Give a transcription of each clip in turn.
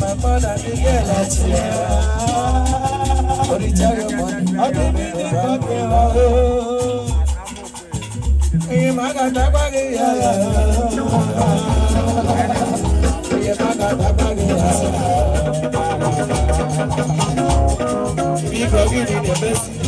My mother, the girl that's here. For the cherry money, I'll be the fucking hey, my God, I'm bagging. Hey, my God, I'm bagging. We go give you the best.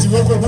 Take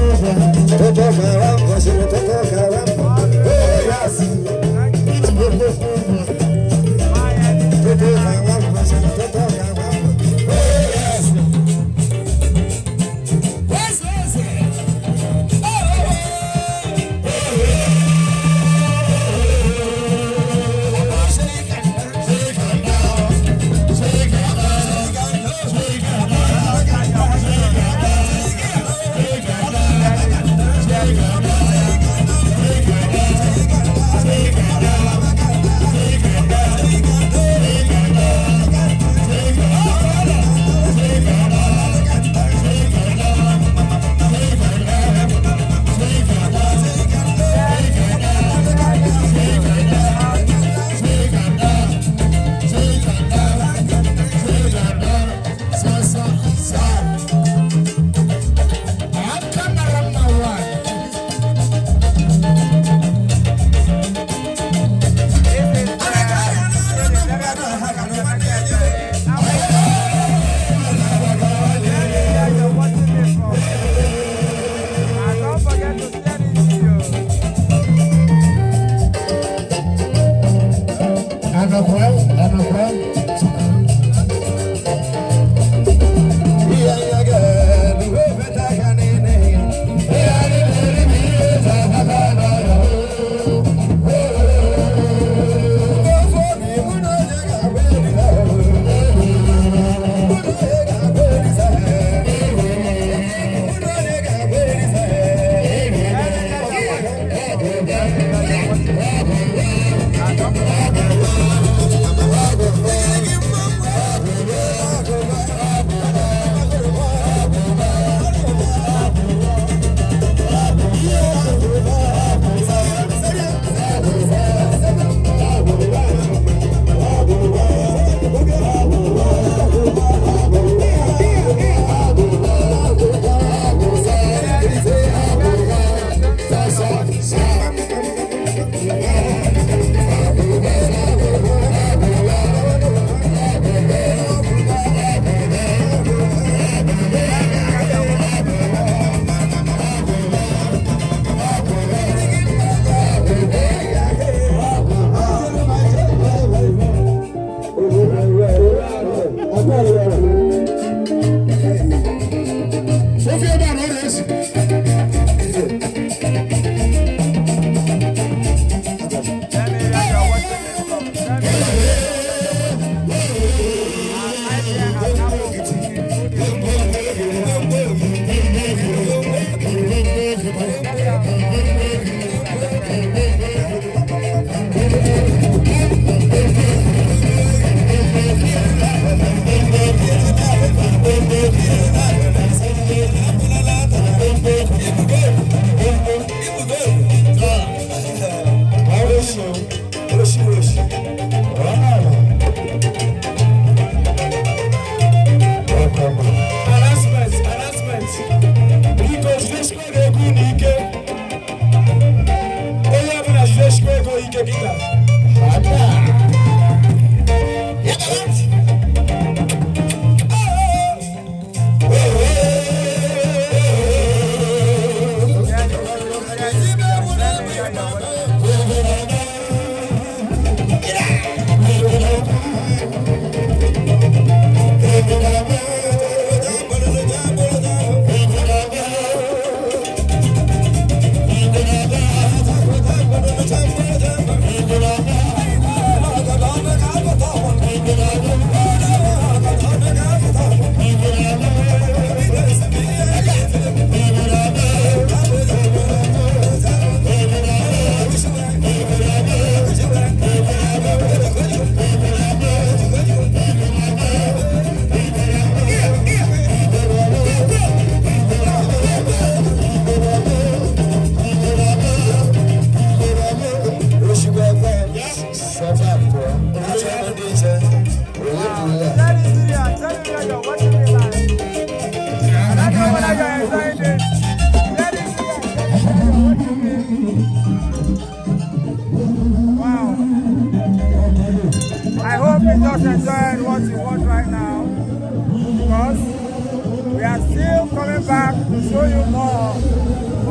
still coming back to show you more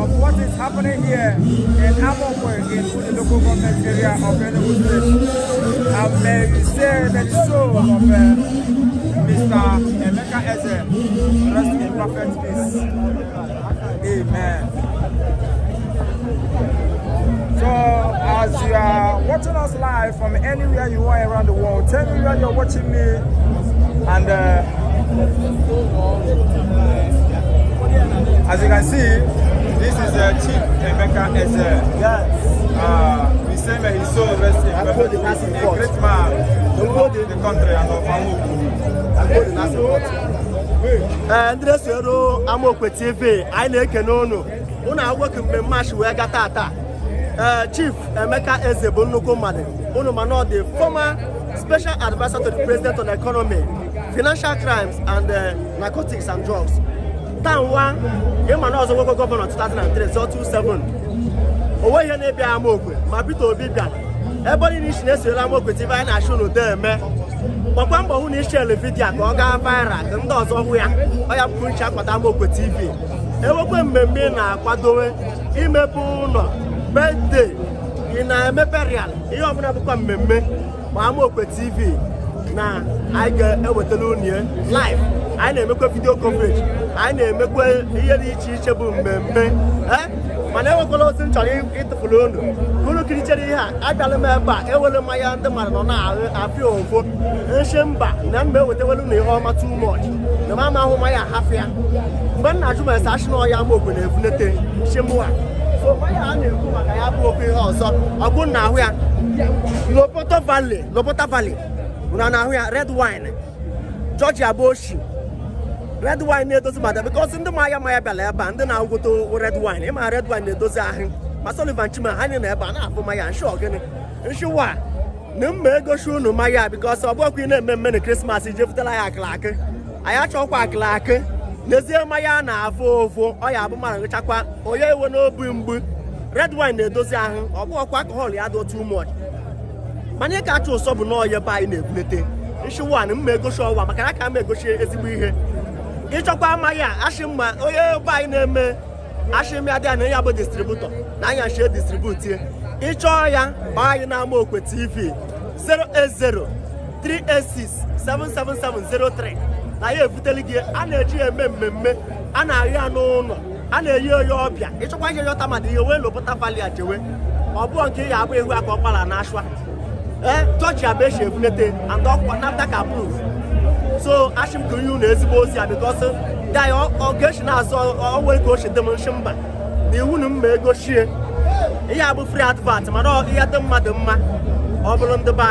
of what is happening here in Amokwe in the local government area of Enugu State. And may we say that the soul of Mr. Emeka Eze rest in perfect peace. Amen. So, as you are watching us live from anywhere you are around the world, tell me where you're watching me. And as you can see, this is Chief Emeka Eze. Yes. We say may his soul rest in peace. A great man to the country and of Amokwe TV, I na-ekene unu. Unu agwoke mmemme ashi wee gata ata. Chief Emeka Eze bụ nnukwu mmadụ. Unu ma na the former special advisor to the president on economy, financial crimes and narcotics and drugs. Tanwa, ịma na ọzọ nwoke gọvanọ 2003 so 27. Owe ihe na-ebi Amokwe, ma Peter Obi bịara. Ebe onye n'isi na-esoro Amokwe TV anyị na-achụ n'udo eme. Gbakwa mbọ hụ na ishele vidiyo ka ọ gaa viral ka ndị ọzọ hụ ya. Ọ ya bụ nche akwado Amokwe TV. Ewekwe mmemme na-akwadowe imepe ụlọ birthday ị na-emepe real ihe ọbụla bụkwa mmemme ma Amokwe TV na anyị ga-ewetara unye live. Anyị na-emekwa video coverage, anyị na-emekwa ihe dị iche iche bụ mmemme mana enwekwala ozi m chọrọ ịtụfuru unu unu kirichere ihe a abịala m ebe a ewere mmanya ndị mmadụ nọ na-afịa ofo nshi mba na mba ewetawelu na ihe ọma too much na m ama ahụ mmanya ahafụ ya mgbe m na-ajụ ma esa achị na ọya Amokwe na-ebunete nshi mụwa so mmanya a na-ekwu maka ya bụ okwu ihe ọzọ ọ bụ na ahụ ya Lopota Valley na ahụ ya red wine Georgia bụ oshi red wine na-edozi mmadụ because ndị mmanya bịara ebe a ndị na-agwụta red wine ịma red wine na-edozi ahụ ma Sullivan Chima ha na ebe a na-afụ mmanya nshi ọgịnị nshiwa na mma egosi unu mmanya because ọ bụkwa ị na-eme mme na Christmas ije futela ya akịlakị anyị achọkwa akịlakị n'ezie mmanya na-afụ ụfụ ọ ya abụ mmadụ nchakwa onye ewe n'obi mgbu red wine na-edozi ahụ ọ bụkwa alcohol ya dị too much mana ị ka achọ ụsọ bụ n'ọya ebe anyị na-ebulete nshiwa na mma egosi ọwa maka na ka m egosi ezigbo ihe ịchọkwa mmanya ashị mma onye ebe anyị na-eme ashị mya dị na ya bụ distributọ na anya shie distributie ịchọọ ya gbaa anyị na Amokwe TV 08038677703 na ya evuteli gị a na-eji eme mmemme a na-arị ya n'ụlọ a na-eyi onye ọbịa ịchọkwa ihe yọta mmadụ ihe wee Lopota Valley ajewe ọ bụọ nke ya abụ ihu aka ọkpara na ashwa tọchi abụ eshi evunete and ọkwa NAFDAC approve. So ashim to you na ezigbo ozi a because dai ọ ga-eshi na-azụ onwe ka o shi dị m nshi mba na iwu na mma egochie ihe abụ free advert mana ihe dị mmadụ mma ọ bụrụ ndị be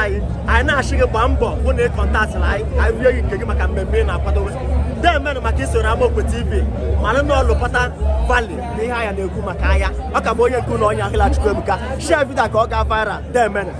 anyị na-achị gị gbaa mbọ hụ na ịkọntaktịrị anyị vie gị nke gị maka mmemme na-akwadowe demenụ maka isoro Amokwe TV mana na Lopota Valley na ihe anya na-ekwu maka anya ọ ka bụ onye nke ụlọ onye ahụla Chukwuebuka share video ka ọ gaa viral demenụ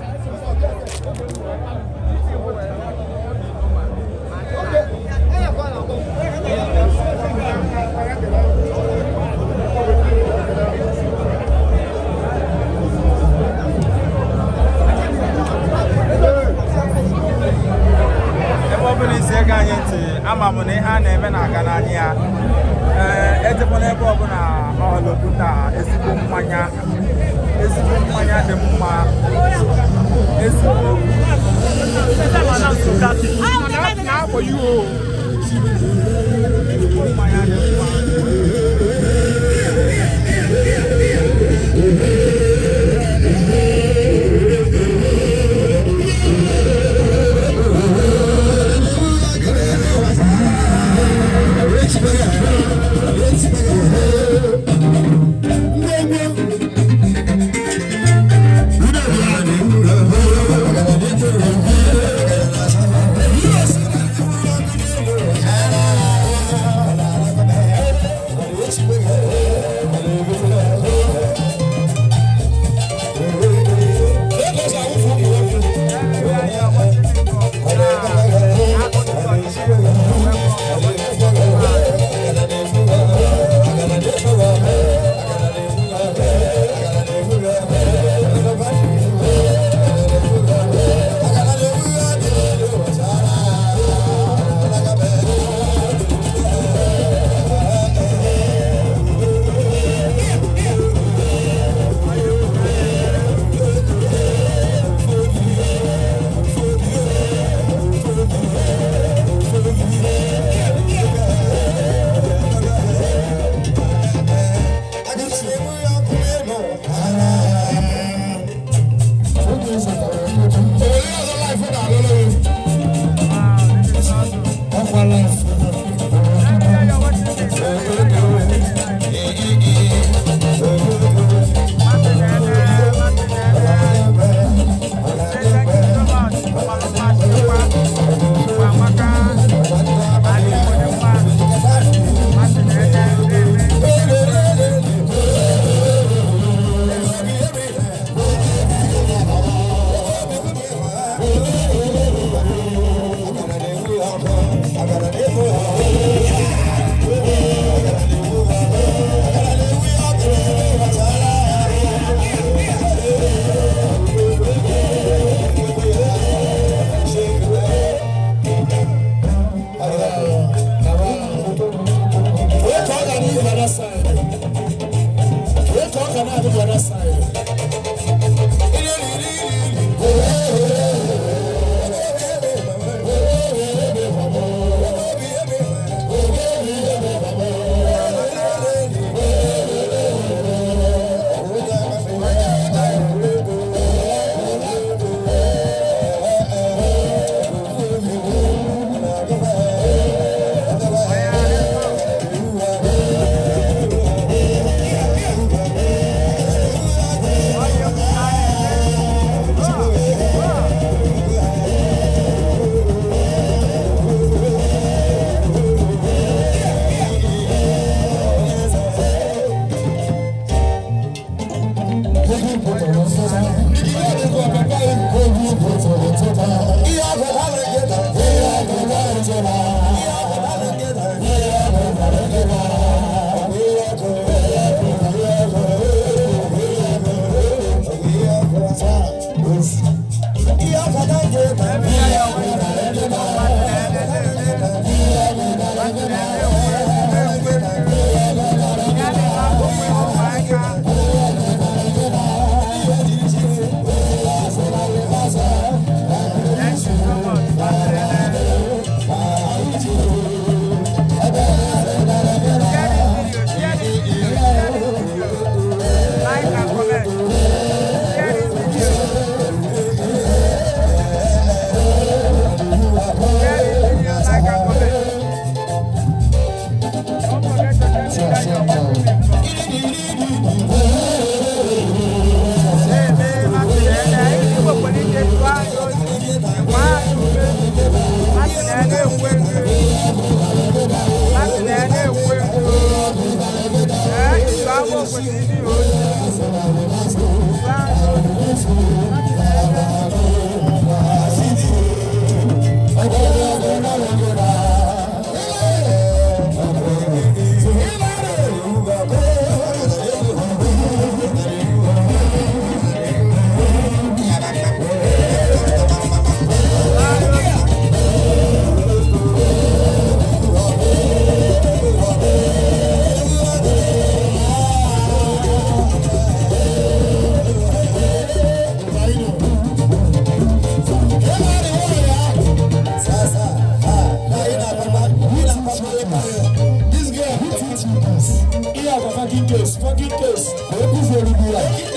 ama m na ihe a na-eme na-aga n'anya ya ejekwana ebe ọbụla ọlọpụta ezigbo mmanya dị mma ezigbo mmanya dị mma smoking case. Open for the beer.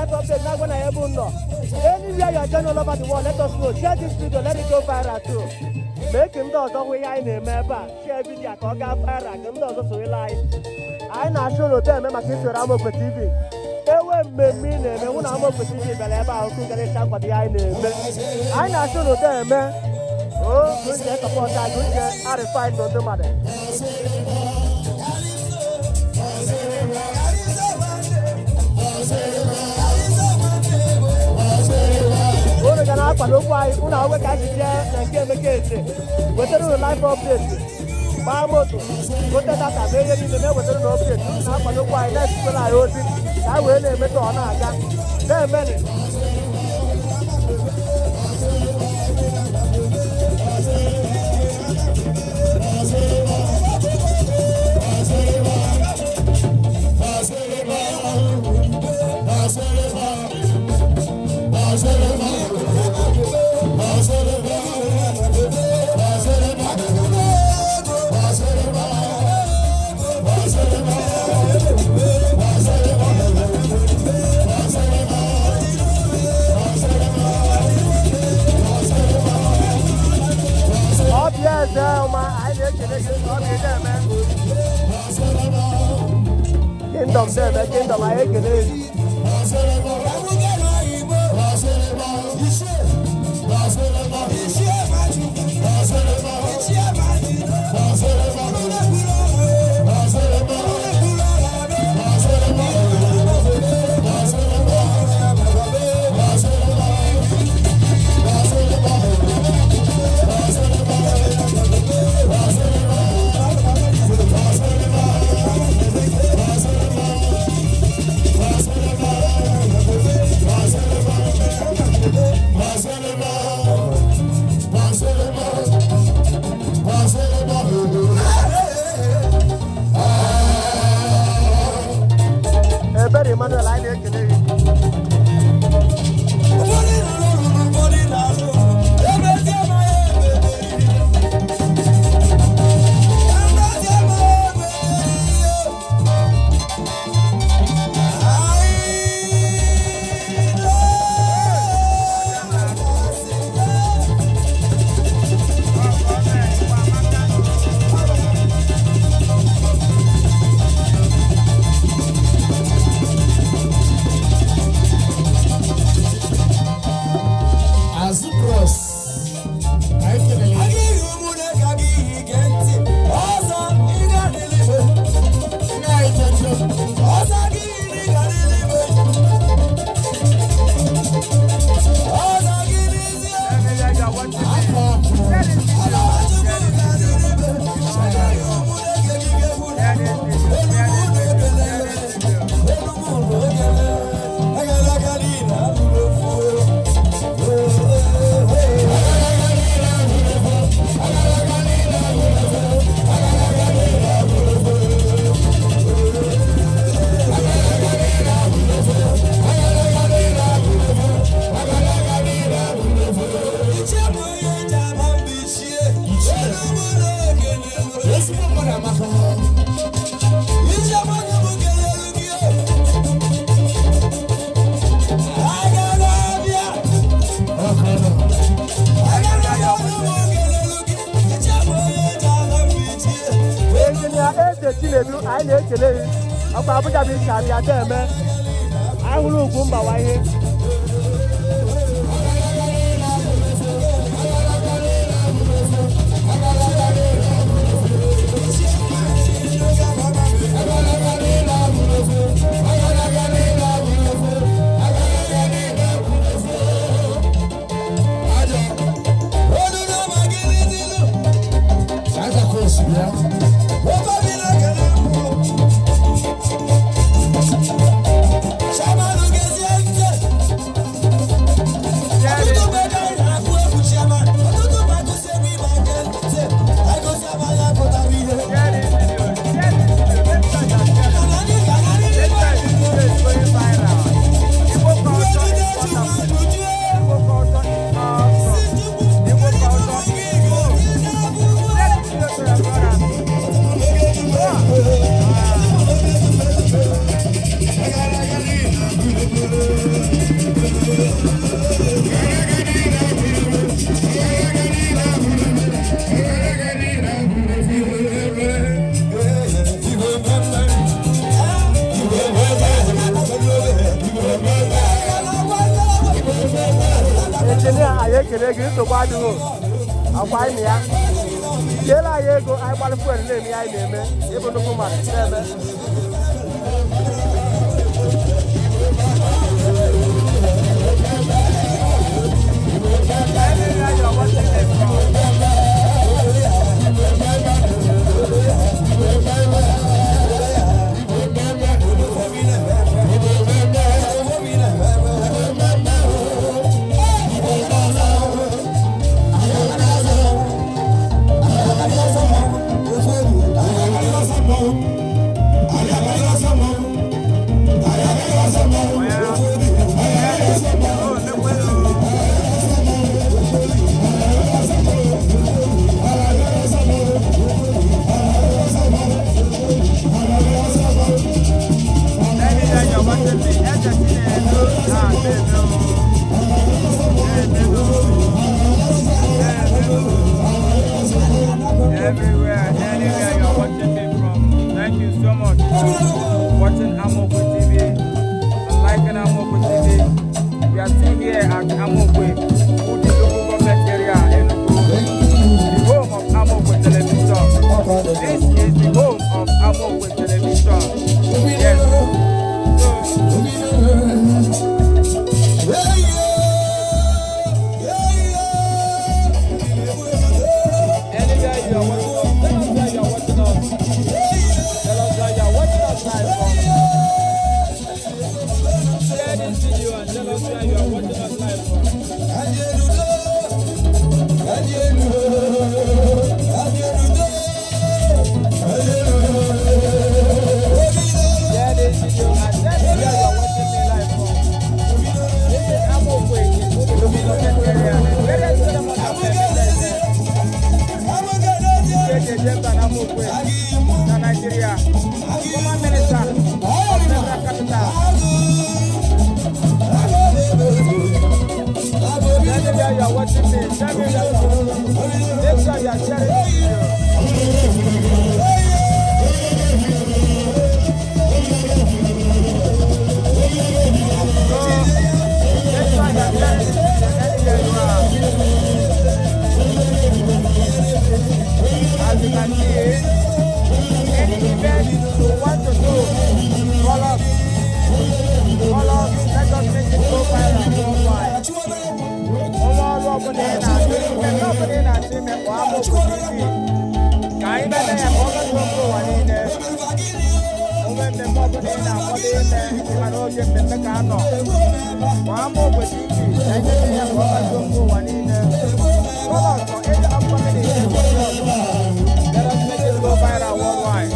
live update now when I have no. Anywhere you are joining all over the world, let us know. Share this video, let it go viral too. Make him do the way I name ever. Share video, talk viral. Him do the way live. I na show no them make it Ramo TV. Ewe me name una Ramo TV beleba o ku gele sha kwa di I name. I na show no them oh, good get support that good get are fight on the matter. Ora kana pa no kwai una we ka je na ke me ke se. We tell you live update. Ba moto. Go te data be ye ni me we tell you update. Na pa no kwai na ti la yo ti. Ka we na me to na aga. Dem me Kingdom there, man. Kingdom, I ain't getting it. Emmanuel, I need to I need to leave. I'm about to be carried out there, man. I will go by here. Shama anyị ekele gị nsogbu adịghị akwa anyị ya keela anyị ego anyị gbalị fuel na-eme ya anyị na-eme ịbụ nnukwu mmadụ na-eme Everywhere, anywhere you're watching me from, thank you so much for watching Amokwe TV and liking Amokwe TV. We are still here at Amokwe, the local government area in the home of Amokwe Television. This is the home of Amokwe Television. Yes. Nigeria, former minister of Federal Capital. Whenever you are watching me, tell me that make sure you are sharing this video. As you can see, any event you want to do, call us, let us make it go viral worldwide. Let us make it go viral worldwide.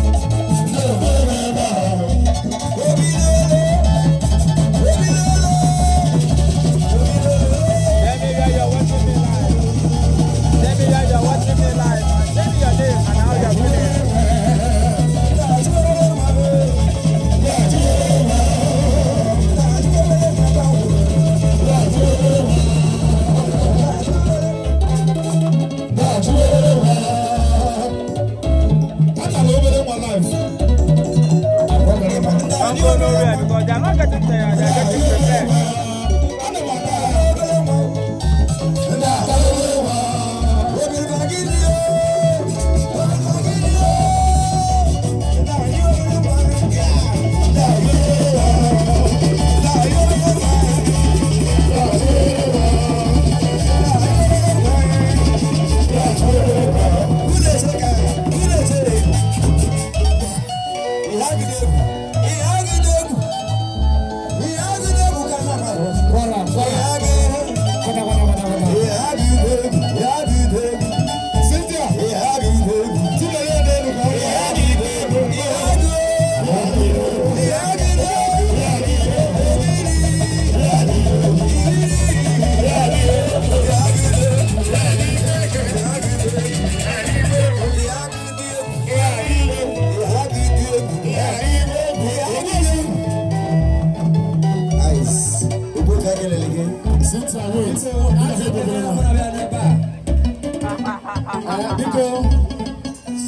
Don't go nowhere because they are not getting tired, they are getting prepared.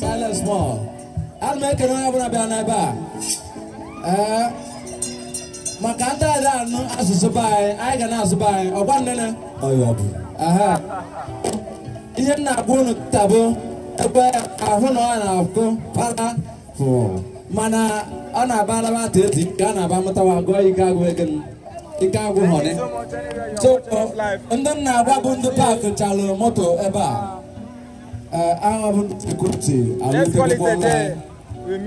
Silence more. I'll make it on a banana bar. Makanda da no asusubai, I can asubai, or one nene. Oh, you aha. Ihe na-agba unu tabo ebe ahụ na ọ na-akụ para mana ọ na-abara mata eti ka a na-aba mụtawa agụọ ike agwụ ike agwụ họrị so ndị na-agba bụ ndị paakị chalụ moto ebe a agha bụ sekuriti alụtekwekwa online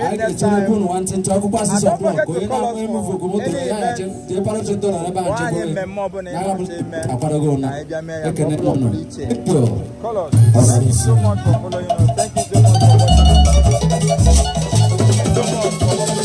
anyị ga-echenekwu unu nwantị akwụkwọ asịsị ọkpụọ ka onye na-agba emufu okwu moto ya na-eche jee parachi ndo na ebe a nchekwere na agha bụ akwarago ụna ekene ụnụ Thank you so much for following us. Thank you so much for watching.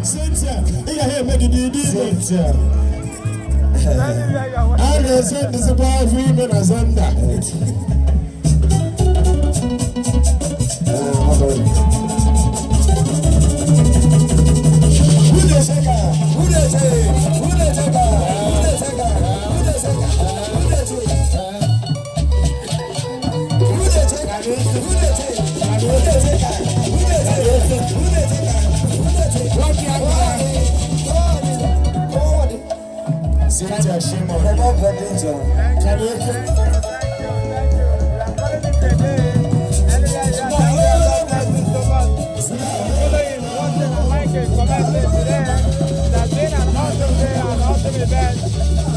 Cynthia, here make it do Cynthia. I just said this about women as under. Cynthia Shimon. Can you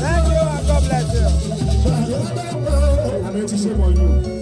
Thank you and God bless you. I'm going to shame on you.